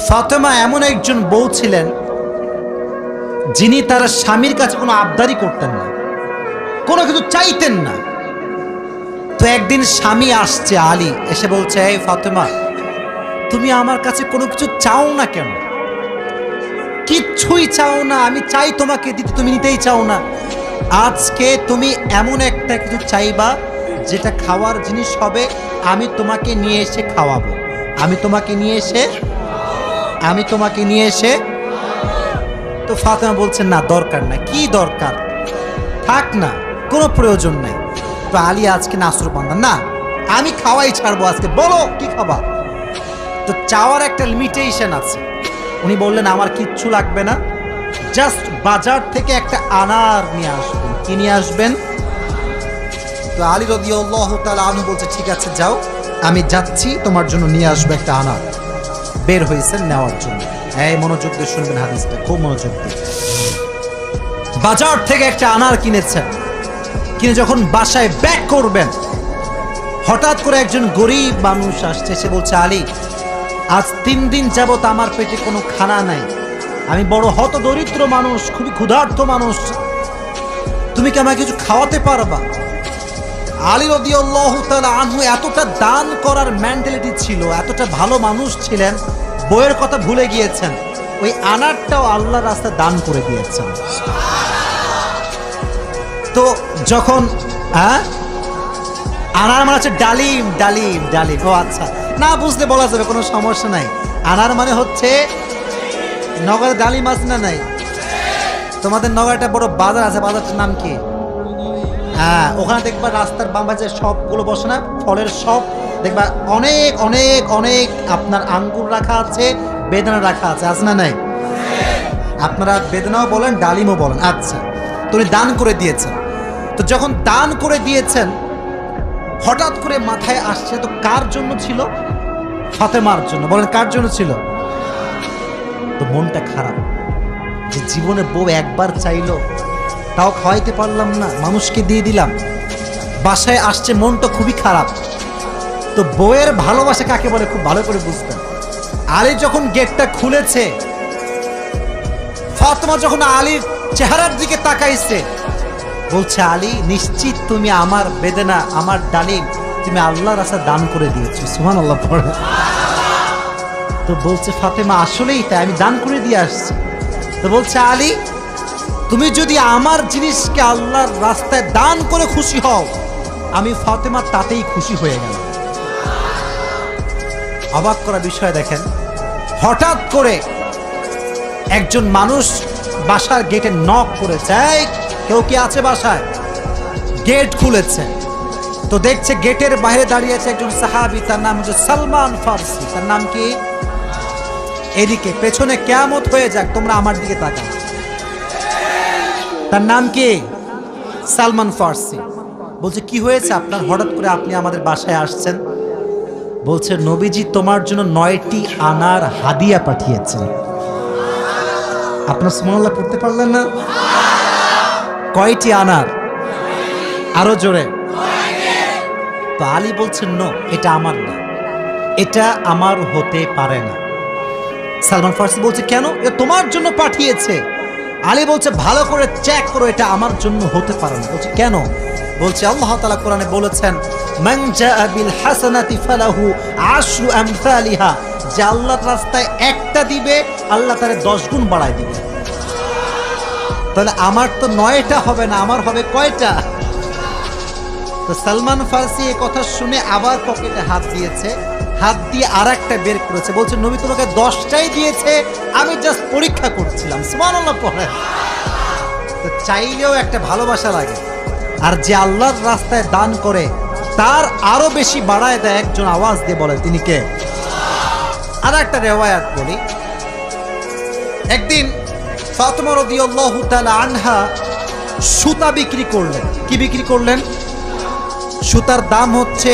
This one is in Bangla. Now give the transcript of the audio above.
ফাতেমা এমন একজন বউ ছিলেন যিনি তার স্বামীর কাছে কোনো আবদারি করতেন না, কোনো কিছু চাইতেন না। তো একদিন স্বামী আসছে, আলী এসে বলছে, এই ফাতেমা, তুমি আমার কাছে কোনো কিছু চাও না কেন? কিচ্ছুই চাও না, আমি চাই তোমাকে দিতে, তুমি নিতেই চাও না। আজকে তুমি এমন একটা কিছু চাইবা যেটা খাওয়ার জিনিস হবে, আমি তোমাকে নিয়ে এসে খাওয়াবো, আমি তোমাকে নিয়ে এসে। তো ফাতেমা বলছেন, না দরকার না। কি দরকার? থাক না, কোনো প্রয়োজন নেই। তো আলী আজকে নাসরবান্দা, না আমি খাওয়াই ছাড়বো আজকে, বলো কি খাবা। তো চাওয়ার একটা লিমিটেশন আছে। উনি বললেন, আমার কিচ্ছু লাগবে না, জাস্ট বাজার থেকে একটা আনার নিয়ে আসবেন। কি নিয়ে আসবেন? তো আলী রাদিয়াল্লাহু তাআলা আনহু বলছে, ঠিক আছে যাও, আমি যাচ্ছি, তোমার জন্য নিয়ে আসবো একটা আনার। বের হয়েছেন নেওয়ার জন্য। এই মনোযোগ দিয়ে শুনবেন হাদিসটা, খুব মনোযোগ দিয়ে। বাজার থেকে একটা আনার কিনেছেন, কিনে যখন বাসায় ব্যাক করবেন, হঠাৎ করে একজন গরিব মানুষ আসছে, সে বলছে, আলী, আজ 3 দিন যাবত আমার পেটে কোনো খানা নাই, আমি বড় হতদরিদ্র মানুষ, খুবই ক্ষুধার্ত মানুষ, তুমি কি আমাকে কিছু খাওয়াতে পারবা? আলী রাদিয়াল্লাহু তাআলা আনহু এতটা দান করার মেন্টালিটি ছিল, এতটা ভালো মানুষ ছিলেন, বইয়ের কথা ভুলে গিয়েছেন, ওই আনারটাও আল্লাহর রাস্তায় দান করে দিয়েছেন। তো যখন আনার মানে হচ্ছে ডালিম, ডালিম, ডালিম। ও আচ্ছা, না বুঝলে বলা যাবে, কোনো সমস্যা নাই। আনার মানে হচ্ছে, নগরে ডালিম আছে না নাই? তোমাদের নগরে একটা বড় বাজার আছে, বাজারটার নাম কি? হ্যাঁ, ওখানে দেখবা রাস্তার বাম পাশে সবগুলো বসে না, ফলের সব দেখবা, অনেক অনেক অনেক আপনার আঙ্গুর রাখা আছে, বেদানা রাখা আছে, আছে না নাই? আপনারা বেদানাও বলেন, ডালিমও বলেন। আচ্ছা, তুমি দান করে দিয়েছেন। তো যখন দান করে দিয়েছেন, হঠাৎ করে মাথায় আসছে, তো কার জন্য ছিল? ফাতেমার জন্য। বলেন, কার জন্য ছিল? তো মনটা খারাপ যে জীবনে বউ একবার চাইলো, তাও খাওয়াইতে পারলাম না, মানুষকে দিয়ে দিলাম। বাসায় আসছে, মনটা খুবই খারাপ। তো বউয়ের ভালোবাসা কাকে বলে খুব ভালো করে বুঝতেন। আলী যখন গেটটা খুলেছে, ফাতেমা যখন আলীর চেহারার দিকে তাকাইছে, বলছে, আলী, নিশ্চিত তুমি আমার বেদনা, আমার ডালিম তুমি আল্লাহর রাস্তায় দান করে দিয়েছো। সুবহানাল্লাহ পড়ে। তো বলছে ফাতেমা, আসলেই তাই, আমি দান করে দিয়ে আসছি। তো বলছে, আলী, তুমি যদি আমার জিনিসকে আল্লাহর রাস্তায় দান করে খুশি হও, আমি ফাতেমা তাতেই খুশি হয়ে গেল। অবাক করা বিষয় দেখেন, হঠাৎ করে একজন মানুষ বাসার গেটে নক করেছে, এই কেউ কি আছে বাসায়? গেট খুলেছে, তো দেখছে গেটের বাইরে দাঁড়িয়ে আছে একজন সাহাবী, তার নাম হচ্ছে সালমান ফারসি। তার নাম কি? এদিকে পেছনে কিয়ামত হয়ে যাক, তোমরা আমার দিকে তাকাও। তার নাম কি? সালমান ফারসি। বলছে, কি হয়েছে আপনার, হঠাৎ করে আপনি আমাদের বাসায় আসছেন? বলছে, নবীজি তোমার জন্য 9টি আনার হাদিয়া পাঠিয়েছেন। আপনার সুবহানাল্লাহ পড়তে পারলেন না? কয়টি আনার? আরো জোরে। তো আলী বলছেন, নো, এটা আমার না, এটা আমার হতে পারে না। সালমান ফারসি বলছে, কেন? এ তোমার জন্য পাঠিয়েছে। আলী বলছে, ভালো করে চেক করো, এটা আমার জন্য হতে পারে না। বলছে, কেন? বলছে, আল্লাহ তাআলা কোরআনে বলেছেন, মান জাআ বিল হাসানাতি ফালাহু আশরু আমসালিহা, যে আল্লাহর রাস্তায় একটা দিবে, আল্লাহ তারে 10 গুণ বাড়ায় দিবে। তাহলে আমার তো 9টা হবে না, আমার হবে কয়টা? তো সালমান ফারসি এই কথা শুনে আবার পকেটে হাত দিয়েছে, হাত দিয়ে আরেকটা বের করেছে, বলছে, নবী তোমাকে 10টাই দিয়েছে, আমি জাস্ট পরীক্ষা করছিলাম। সুবহানাল্লাহ পড়ে। তো চাইলেও একটা ভালোবাসা লাগে, আর যে আল্লাহর রাস্তায় দান করে তার আরো বেশি বাড়ায় দেয়। একজন আওয়াজ দিয়ে বলে, তিনি কে? আর একটা রিওয়ায়াত বলি, একদিন ফাতেমা রাদিয়াল্লাহু তাআলা আনহা সুতা বিক্রি করলেন। কি বিক্রি করলেন? সুতার দাম হচ্ছে